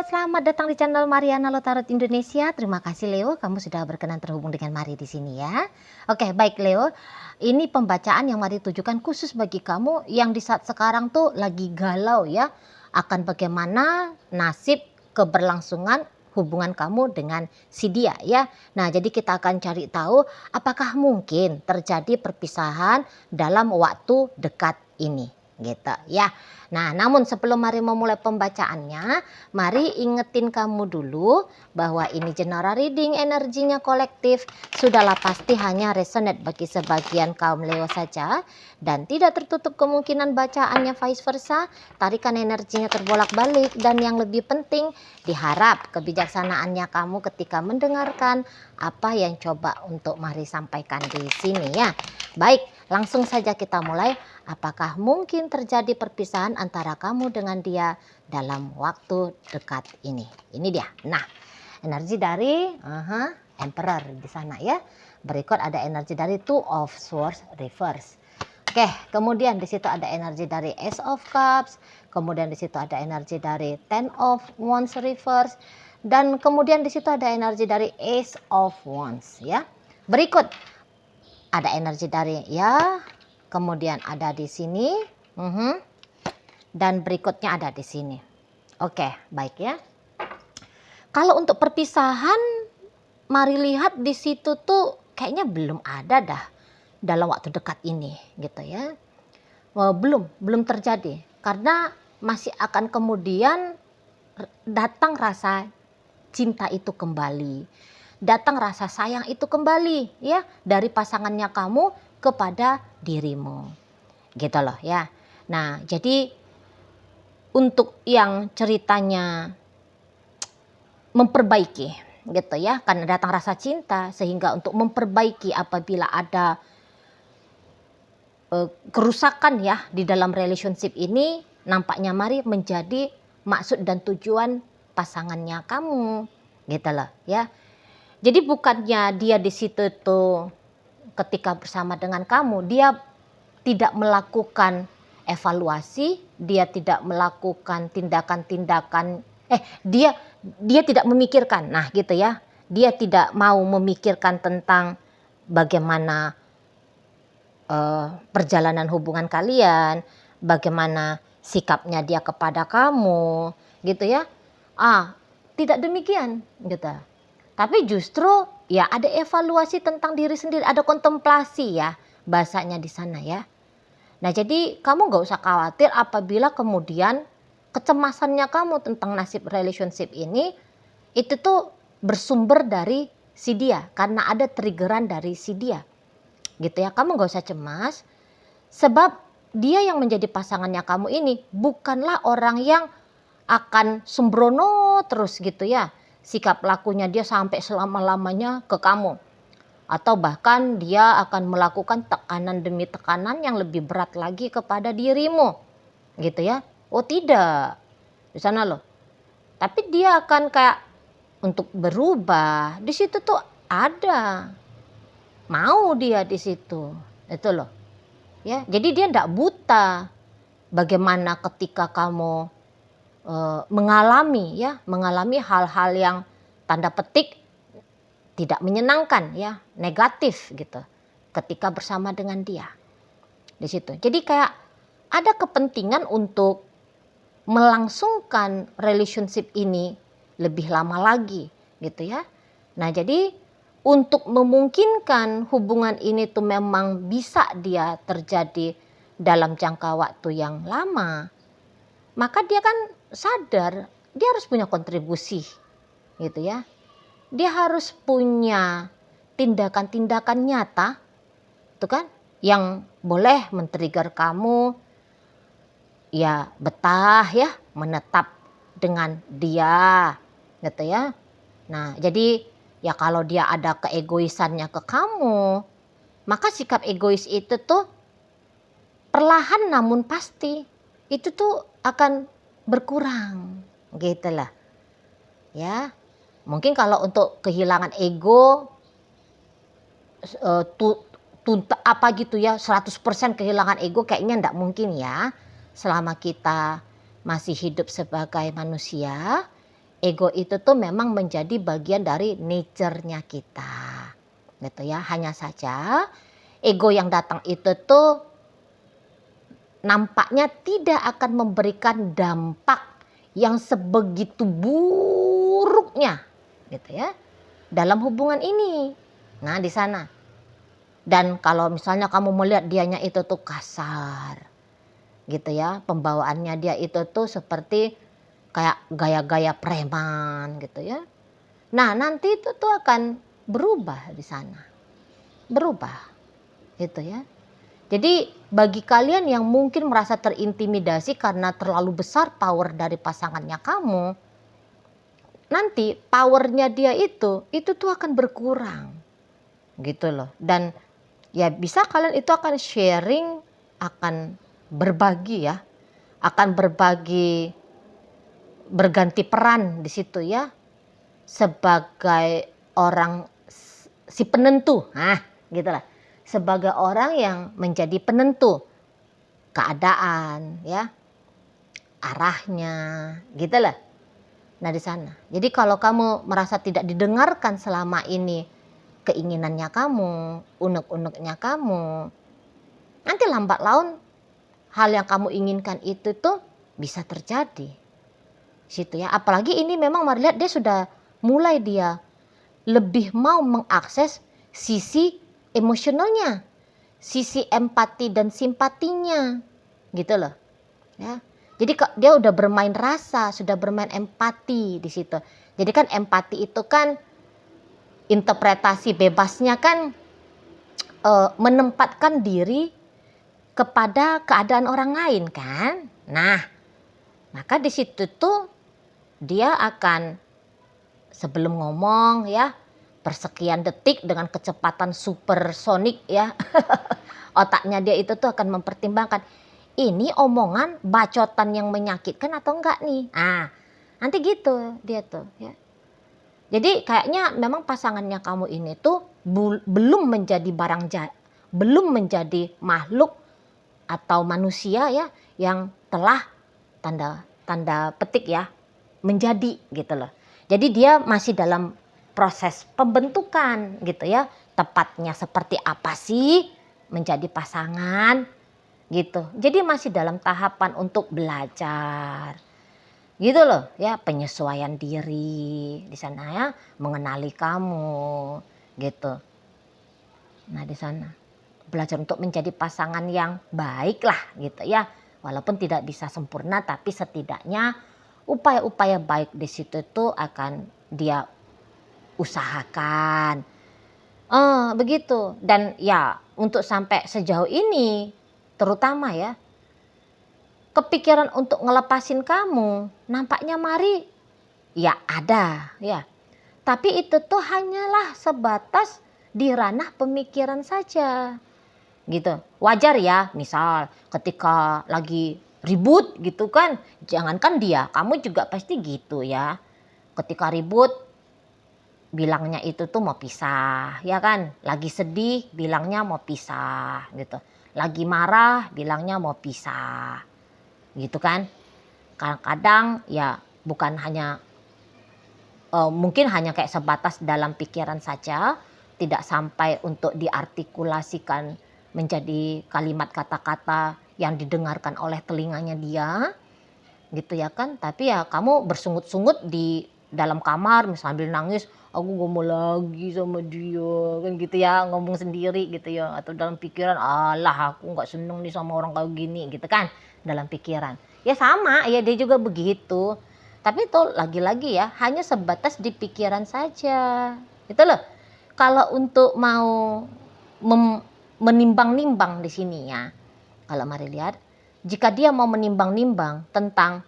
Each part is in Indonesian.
selamat datang di channel Mariana Lotarot Indonesia. Terima kasih Leo, kamu sudah berkenan terhubung dengan Mari di sini ya. Oke, baik Leo. Ini pembacaan yang Mari tujukan khusus bagi kamu yang di saat sekarang tuh lagi galau ya, akan bagaimana nasib keberlangsungan hubungan kamu dengan si dia ya. Nah, jadi kita akan cari tahu apakah mungkin terjadi perpisahan dalam waktu dekat ini gitu ya. Nah, namun sebelum Mari memulai pembacaannya, Mari ingetin kamu dulu bahwa ini general reading, energinya kolektif, sudahlah pasti hanya resonate bagi sebagian kaum Leo saja dan tidak tertutup kemungkinan bacaannya vice versa, tarikan energinya terbolak-balik dan yang lebih penting diharap kebijaksanaannya kamu ketika mendengarkan apa yang coba untuk Mari sampaikan di sini ya. Baik, langsung saja kita mulai. Apakah mungkin terjadi perpisahan antara kamu dengan dia dalam waktu dekat ini? Ini dia. Nah, energi dari Emperor di sana ya. Berikut ada energi dari Two of Swords reverse. Oke, kemudian di situ ada energi dari Ace of Cups, kemudian di situ ada energi dari Ten of Wands reverse, dan kemudian di situ ada energi dari Ace of Wands ya. Berikut ada energi dari kemudian ada di sini, dan berikutnya ada di sini. Oke, baik ya. Kalau untuk perpisahan, Mari lihat di situ tuh kayaknya belum ada dah dalam waktu dekat ini, gitu ya. Belum terjadi, karena masih akan kemudian datang rasa cinta itu kembali, datang rasa sayang itu kembali ya dari pasangannya kamu kepada dirimu, gitu loh ya. Nah, jadi untuk yang ceritanya memperbaiki gitu ya, karena datang rasa cinta sehingga untuk memperbaiki apabila ada kerusakan ya di dalam relationship ini, nampaknya Mari menjadi maksud dan tujuan pasangannya kamu, gitu loh ya. Jadi bukannya dia di situ tuh ketika bersama dengan kamu, dia tidak melakukan evaluasi, dia tidak melakukan tindakan-tindakan, dia tidak memikirkan, nah gitu ya. Dia tidak mau memikirkan tentang bagaimana perjalanan hubungan kalian, bagaimana sikapnya dia kepada kamu, gitu ya. Tidak demikian, gitu. Tapi justru ya ada evaluasi tentang diri sendiri, ada kontemplasi ya bahasanya di sana ya. Nah, jadi kamu gak usah khawatir apabila kemudian kecemasannya kamu tentang nasib relationship ini itu tuh bersumber dari si dia, karena ada triggeran dari si dia, gitu ya. Kamu gak usah cemas, sebab dia yang menjadi pasangannya kamu ini bukanlah orang yang akan sembrono terus gitu ya. Sikap lakunya dia sampai selama-lamanya ke kamu. Atau bahkan dia akan melakukan tekanan demi tekanan yang lebih berat lagi kepada dirimu. Gitu ya. Oh tidak. Di sana loh. Tapi dia akan kayak untuk berubah. Di situ tuh ada. Mau dia di situ. Itu loh. Ya, jadi dia enggak buta. Bagaimana ketika kamu mengalami hal-hal yang tanda petik tidak menyenangkan ya, negatif gitu ketika bersama dengan dia di situ. Jadi kayak ada kepentingan untuk melangsungkan relationship ini lebih lama lagi gitu ya. Nah, jadi untuk memungkinkan hubungan ini tuh memang bisa dia terjadi dalam jangka waktu yang lama, maka dia kan sadar dia harus punya kontribusi gitu ya. Dia harus punya tindakan-tindakan nyata itu kan yang boleh men-trigger kamu ya betah ya menetap dengan dia gitu ya. Nah, jadi ya kalau dia ada keegoisannya ke kamu, maka sikap egois itu tuh perlahan namun pasti itu tuh akan berkurang gitu lah ya. Mungkin kalau untuk kehilangan ego apa gitu ya 100% kehilangan ego kayaknya enggak mungkin ya. Selama kita masih hidup sebagai manusia, ego itu tuh memang menjadi bagian dari nature-nya kita. Gitu ya. Hanya saja ego yang datang itu tuh nampaknya tidak akan memberikan dampak yang sebegitu buruknya gitu ya dalam hubungan ini. Nah, di sana. Dan kalau misalnya kamu melihat dianya itu tuh kasar gitu ya, pembawaannya dia itu tuh seperti kayak gaya-gaya preman gitu ya. Nah, nanti itu tuh akan berubah di sana. Berubah gitu ya. Jadi bagi kalian yang mungkin merasa terintimidasi karena terlalu besar power dari pasangannya kamu, nanti powernya dia itu tuh akan berkurang gitu loh. Dan ya bisa kalian itu akan sharing, akan berbagi ya, akan berbagi, berganti peran di situ ya, sebagai orang si penentu, nah gitulah, sebagai orang yang menjadi penentu keadaan ya, arahnya gitulah. Nah di sana. Jadi kalau kamu merasa tidak didengarkan selama ini keinginannya kamu, unek-uneknya kamu, nanti lambat laun hal yang kamu inginkan itu tuh bisa terjadi. Situ ya. Apalagi ini memang Mari lihat dia sudah mulai dia lebih mau mengakses sisi emosionalnya, sisi empati dan simpatinya. Gitu loh. Ya. Jadi dia udah bermain rasa, sudah bermain empati di situ. Jadi kan empati itu kan interpretasi bebasnya kan menempatkan diri kepada keadaan orang lain kan. Nah, maka di situ tuh dia akan sebelum ngomong ya persekian detik dengan kecepatan supersonik ya. Otaknya dia itu tuh akan mempertimbangkan ini omongan bacotan yang menyakitkan atau enggak nih. Ah, nanti gitu dia tuh ya. Jadi kayaknya memang pasangannya kamu ini tuh belum menjadi belum menjadi makhluk atau manusia ya yang telah tanda petik ya menjadi gitu loh. Jadi dia masih dalam proses pembentukan gitu ya. Tepatnya seperti apa sih menjadi pasangan gitu. Jadi masih dalam tahapan untuk belajar. Gitu loh ya, penyesuaian diri di sana ya, mengenali kamu gitu. Nah, di sana belajar untuk menjadi pasangan yang baik lah gitu ya. Walaupun tidak bisa sempurna tapi setidaknya upaya-upaya baik di situ tuh akan dia usahakan. Begitu. Dan ya untuk sampai sejauh ini terutama ya kepikiran untuk ngelepasin kamu nampaknya Mari ya ada ya. Tapi itu tuh hanyalah sebatas di ranah pemikiran saja. Gitu. Wajar ya, misal ketika lagi ribut gitu kan, jangankan dia, kamu juga pasti gitu ya. Ketika ribut bilangnya itu tuh mau pisah, ya kan? Lagi sedih bilangnya mau pisah gitu. Lagi marah bilangnya mau pisah. Gitu kan? Kadang-kadang ya bukan hanya mungkin hanya kayak sebatas dalam pikiran saja, tidak sampai untuk diartikulasikan menjadi kalimat kata-kata yang didengarkan oleh telinganya dia, gitu ya kan. Tapi ya kamu bersungut-sungut di dalam kamar sambil nangis, aku gak mau lagi sama dia, kan gitu ya, ngomong sendiri gitu ya. Atau dalam pikiran, alah aku gak seneng nih sama orang kayak gini gitu kan, dalam pikiran. Ya sama, ya dia juga begitu. Tapi itu lagi-lagi ya hanya sebatas di pikiran saja. Itu loh. Kalau untuk mau menimbang-nimbang di sini ya. Kalau Mari lihat, jika dia mau menimbang-nimbang tentang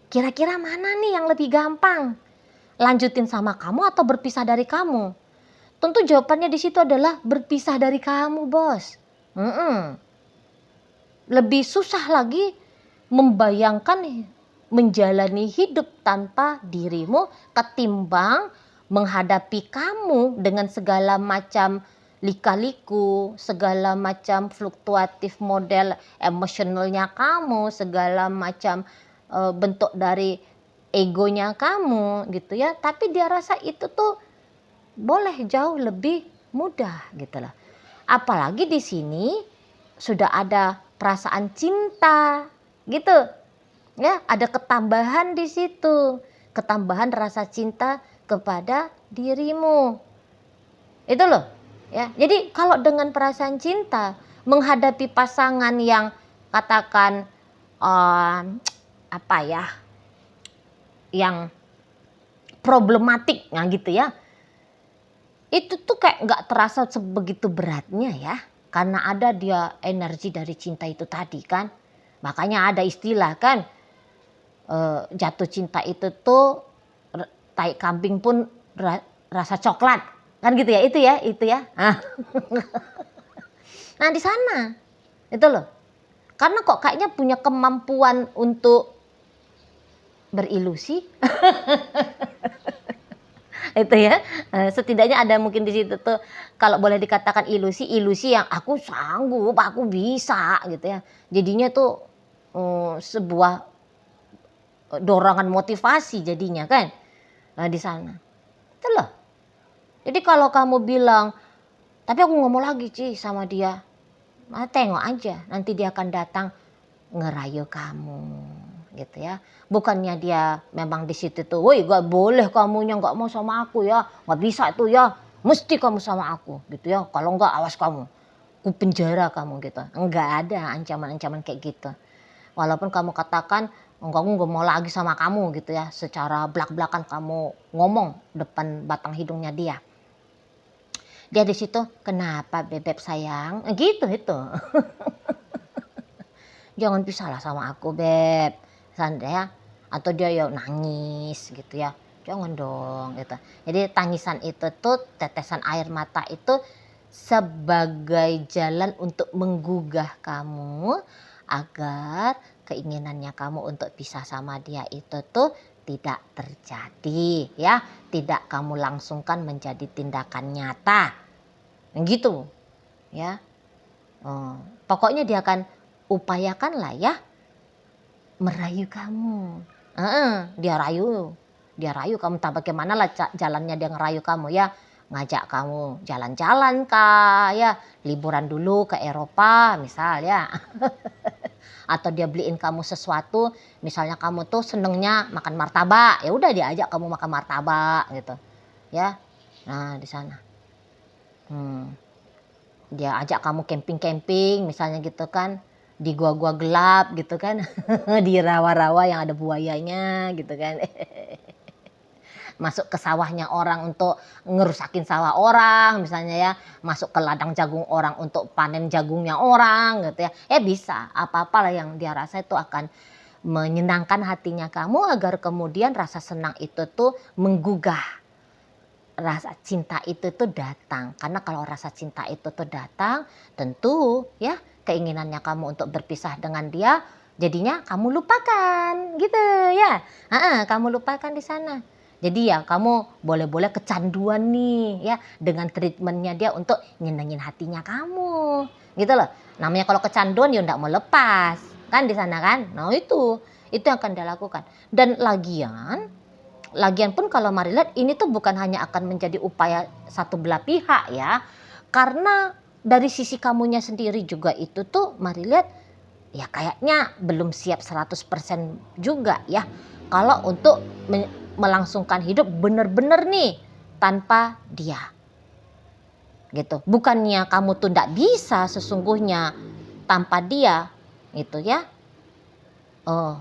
kira-kira mana nih yang lebih gampang, lanjutin sama kamu atau berpisah dari kamu? Tentu jawabannya di situ adalah berpisah dari kamu, Bos. Lebih susah lagi membayangkan menjalani hidup tanpa dirimu ketimbang menghadapi kamu dengan segala macam lika-liku, segala macam fluktuatif model emosionalnya kamu, segala macam bentuk dari egonya kamu gitu ya, tapi dia rasa itu tuh boleh jauh lebih mudah gitu loh. Apalagi di sini sudah ada perasaan cinta gitu ya, ada ketambahan di situ, ketambahan rasa cinta kepada dirimu. Itu loh ya. Jadi kalau dengan perasaan cinta menghadapi pasangan yang katakan apa ya, yang problematik nah gitu ya, itu tuh kayak nggak terasa sebegitu beratnya ya, karena ada dia energi dari cinta itu tadi kan. Makanya ada istilah kan, jatuh cinta itu tuh tai kambing pun rasa coklat kan gitu ya, itu ya. Nah di sana itu loh, karena kok kayaknya punya kemampuan untuk berilusi. Itu ya, setidaknya ada mungkin di situ tuh kalau boleh dikatakan ilusi yang aku sanggup, aku bisa gitu ya. Jadinya tuh sebuah dorongan motivasi jadinya kan. Nah di sana. Itu loh. Jadi kalau kamu bilang, tapi aku nggak mau lagi Ci sama dia. Nah, tengok aja, nanti dia akan datang ngerayu kamu gitu ya. Bukannya dia memang di situ tuh, woi gak boleh kamunya nggak mau sama aku ya, nggak bisa tuh ya, mesti kamu sama aku gitu ya. Kalau nggak awas kamu, ku penjara kamu gitu. Nggak ada ancaman-ancaman kayak gitu. Walaupun kamu katakan enggak, aku nggak mau lagi sama kamu gitu ya, secara belak-belakan kamu ngomong depan batang hidungnya dia. Dia di situ, kenapa bebek sayang? Gitu itu. Jangan pisahlah sama aku beb, santai ya. Atau dia ya nangis gitu ya, jangan dong gitu. Jadi tangisan itu tuh, tetesan air mata itu sebagai jalan untuk menggugah kamu agar keinginannya kamu untuk pisah sama dia itu tuh tidak terjadi ya, tidak kamu langsungkan menjadi tindakan nyata gitu ya. Pokoknya dia akan upayakanlah ya merayu kamu. Dia rayu kamu, tak bagaimana lah jalannya dia ngerayu kamu ya, ngajak kamu jalan-jalan kah ya, liburan dulu ke Eropa misal ya. Atau dia beliin kamu sesuatu, misalnya kamu tuh senengnya makan martabak, ya udah dia ajak kamu makan martabak gitu ya. Nah di sana dia ajak kamu camping-camping misalnya gitu kan, di gua-gua gelap gitu kan. Di rawa-rawa yang ada buayanya gitu kan. Masuk ke sawahnya orang untuk ngerusakin sawah orang misalnya ya, masuk ke ladang jagung orang untuk panen jagungnya orang gitu ya. Bisa apa-apalah yang dia rasa itu akan menyenangkan hatinya kamu agar kemudian rasa senang itu tuh menggugah. Rasa cinta itu tuh datang, karena kalau rasa cinta itu tuh datang, tentu ya keinginannya kamu untuk berpisah dengan dia, jadinya kamu lupakan gitu ya. Kamu lupakan di sana. Jadi ya kamu boleh-boleh kecanduan nih ya dengan treatmentnya dia untuk nyenengin hatinya kamu, gitu loh. Namanya kalau kecanduan ya ndak mau lepas kan di sana kan. Nah itu yang akan dia lakukan. Dan Lagian pun kalau mari lihat ini tuh bukan hanya akan menjadi upaya satu belah pihak ya. Karena dari sisi kamunya sendiri juga itu tuh mari lihat ya kayaknya belum siap 100% juga ya. Kalau untuk melangsungkan hidup bener-bener nih tanpa dia. Gitu. Bukannya kamu tuh ndak bisa sesungguhnya tanpa dia gitu ya.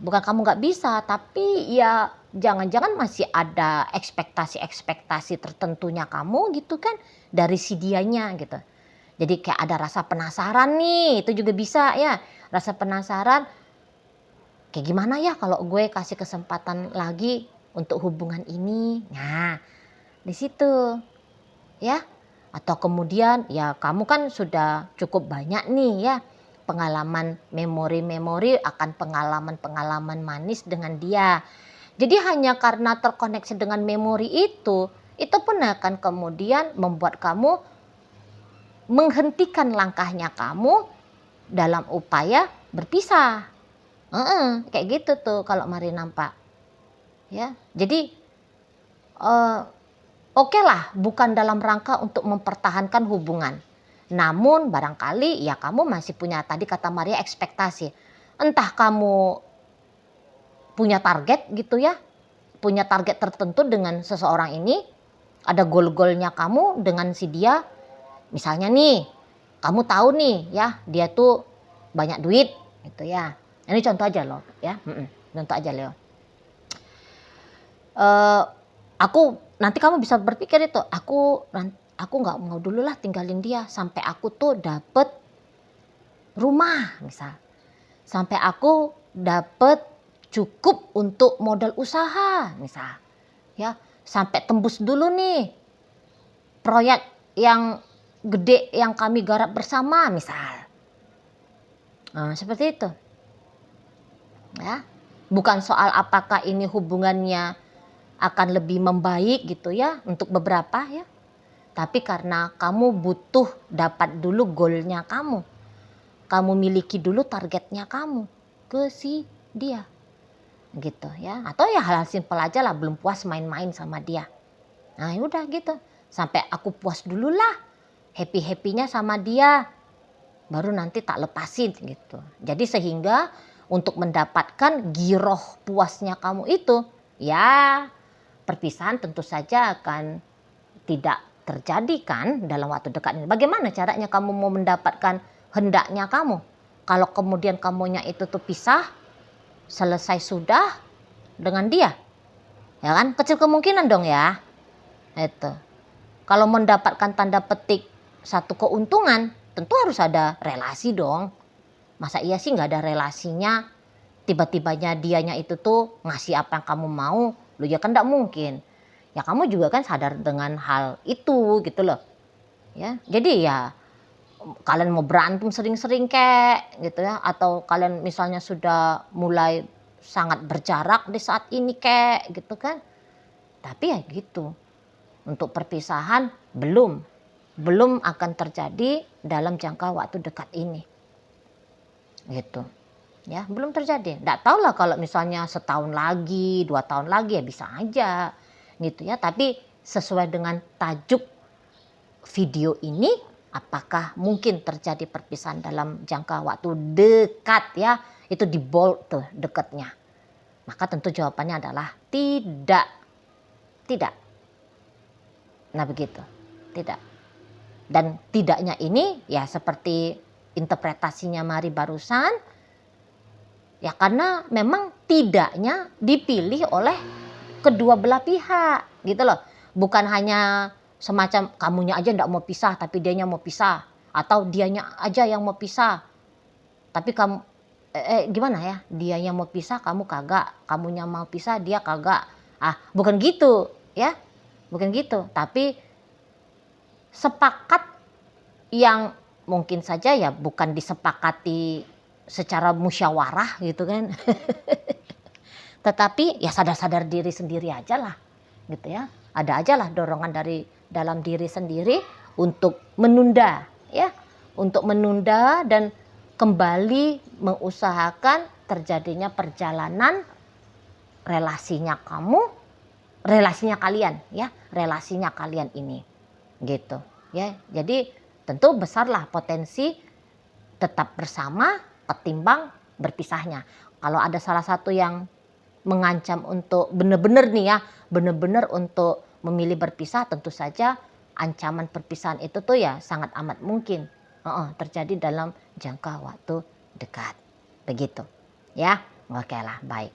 Bukan kamu nggak bisa, tapi ya jangan-jangan masih ada ekspektasi-ekspektasi tertentunya kamu gitu kan dari si dianya gitu. Jadi kayak ada rasa penasaran nih, itu juga bisa ya. Rasa penasaran, kayak gimana ya kalau gue kasih kesempatan lagi untuk hubungan ini. Nah, di situ ya. Atau kemudian ya kamu kan sudah cukup banyak nih ya pengalaman memori-memori akan pengalaman-pengalaman manis dengan dia. Jadi hanya karena terkoneksi dengan memori itu pun akan kemudian membuat kamu menghentikan langkahnya kamu dalam upaya berpisah. Kayak gitu tuh kalau mari nampak. ya. Jadi oke lah, bukan dalam rangka untuk mempertahankan hubungan. Namun barangkali ya kamu masih punya tadi kata Maria ekspektasi. Entah kamu punya target gitu ya, punya target tertentu dengan seseorang ini, ada goal-goalnya kamu dengan si dia. Misalnya nih, kamu tahu nih ya, dia tuh banyak duit gitu ya. Ini contoh aja loh ya, contoh aja Leo. Aku nanti kamu bisa berpikir itu, aku nggak mau dulu lah tinggalin dia sampai aku tuh dapet rumah misal, sampai aku dapet cukup untuk modal usaha misal, ya sampai tembus dulu nih proyek yang gede yang kami garap bersama misal. Nah, seperti itu, ya. Bukan soal apakah ini hubungannya akan lebih membaik gitu ya untuk beberapa ya. Tapi karena kamu butuh dapat dulu goalnya kamu. Kamu miliki dulu targetnya kamu ke si dia. Gitu ya. Atau ya hal-hal simpel aja lah, belum puas main-main sama dia. Nah udah gitu. Sampai aku puas dulu lah. Happy-happynya sama dia. Baru nanti tak lepasin gitu. Jadi sehingga untuk mendapatkan giroh puasnya kamu itu, ya perpisahan tentu saja akan tidak terjadi kan dalam waktu dekat ini. Bagaimana caranya kamu mau mendapatkan hendaknya kamu? Kalau kemudian kamunya itu tuh pisah, selesai sudah dengan dia. Ya kan? Kecil kemungkinan dong ya. Itu. Kalau mendapatkan tanda petik satu keuntungan, tentu harus ada relasi dong. Masa iya sih nggak ada relasinya, tiba-tibanya dianya itu tuh ngasih apa yang kamu mau, lu ya kan nggak mungkin. Ya kamu juga kan sadar dengan hal itu gitu loh. Ya, jadi ya kalian mau berantem sering-sering kek gitu ya, atau kalian misalnya sudah mulai sangat berjarak di saat ini kek gitu kan. Tapi ya gitu. Untuk perpisahan belum akan terjadi dalam jangka waktu dekat ini. Gitu. Ya, belum terjadi. Nggak tahu lah kalau misalnya setahun lagi, 2 tahun lagi ya bisa aja gitu ya. Tapi sesuai dengan tajuk video ini, apakah mungkin terjadi perpisahan dalam jangka waktu dekat ya? Itu di bold tuh dekatnya. Maka tentu jawabannya adalah tidak. Tidak. Nah begitu. Tidak. Dan tidaknya ini ya seperti interpretasinya Mari barusan, ya karena memang tidaknya dipilih oleh kedua belah pihak gitu loh. Bukan hanya semacam kamunya aja ndak mau pisah tapi dianya mau pisah, atau dianya aja yang mau pisah tapi kamu gimana ya, dianya mau pisah kamu kagak, kamunya mau pisah dia kagak. Bukan gitu ya, bukan gitu, tapi sepakat yang mungkin saja ya bukan disepakati secara musyawarah gitu kan. Tetapi ya sadar-sadar diri sendiri aja lah gitu ya. Ada aja lah dorongan dari dalam diri sendiri untuk menunda ya. Untuk menunda dan kembali mengusahakan terjadinya perjalanan relasinya kamu, relasinya kalian ya, relasinya kalian ini gitu ya. Jadi tentu besarlah potensi tetap bersama ketimbang berpisahnya. Kalau ada salah satu yang mengancam untuk benar-benar nih ya, benar-benar untuk memilih berpisah, tentu saja ancaman perpisahan itu tuh ya sangat amat mungkin terjadi dalam jangka waktu dekat. Begitu. Ya, oke lah, baik.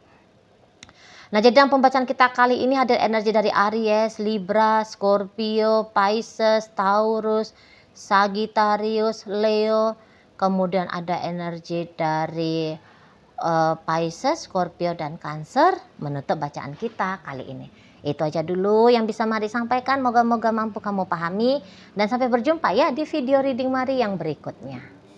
Nah, jadi dalam pembacaan kita kali ini ada energi dari Aries, Libra, Scorpio, Pisces, Taurus, Sagittarius, Leo. Kemudian ada energi dari Pisces, Scorpio, dan Cancer menutup bacaan kita kali ini. Itu aja dulu yang bisa Mari sampaikan. Moga-moga mampu kamu pahami. Dan sampai berjumpa ya di video reading Mari yang berikutnya.